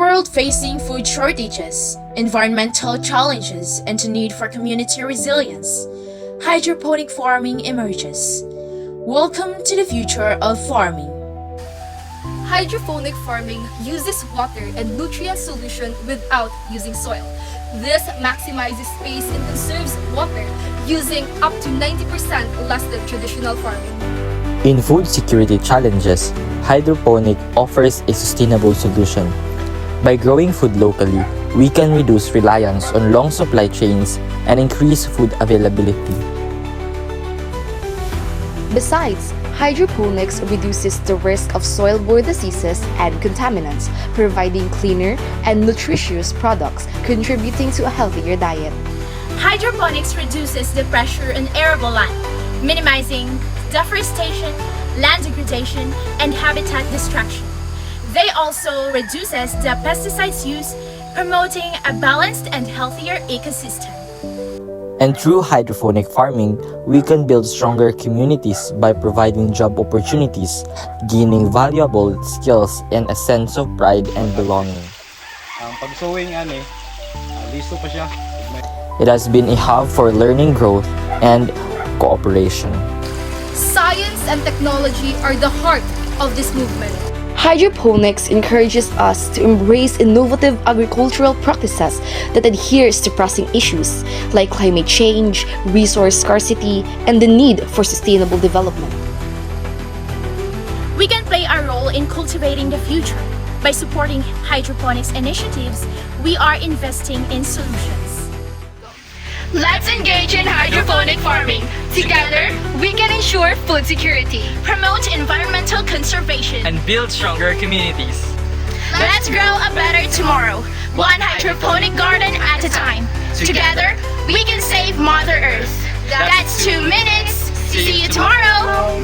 world facing food shortages, environmental challenges, and the need for community resilience, hydroponic farming emerges. Welcome to the future of farming. Hydroponic farming uses water and nutrient solution without using soil. This maximizes space and conserves water, using up to 90% less than traditional farming. In food security challenges, hydroponic offers a sustainable solution. By growing food locally, we can reduce reliance on long supply chains and increase food availability. Besides, hydroponics reduces the risk of soil-borne diseases and contaminants, providing cleaner and nutritious products, contributing to a healthier diet. Hydroponics reduces the pressure on arable land, minimizing deforestation, land degradation, and habitat destruction. They also reduces the pesticides use, promoting a balanced and healthier ecosystem. And through hydroponic farming, we can build stronger communities by providing job opportunities, gaining valuable skills, and a sense of pride and belonging. Ang pag-sowing listo pa siya. It has been a hub for learning growth and cooperation. Science and technology are the heart of this movement. Hydroponics encourages us to embrace innovative agricultural practices that adheres to pressing issues like climate change, resource scarcity, and the need for sustainable development. We can play a role in cultivating the future. By supporting hydroponics initiatives, we are investing in solutions. Let's engage in hydroponic farming. Together, we can ensure food security, Promote environmental conservation, and build stronger communities. let's grow a better tomorrow, one hydroponic garden at a time. Together, we can save Mother Earth. That's 2 minutes. See you tomorrow.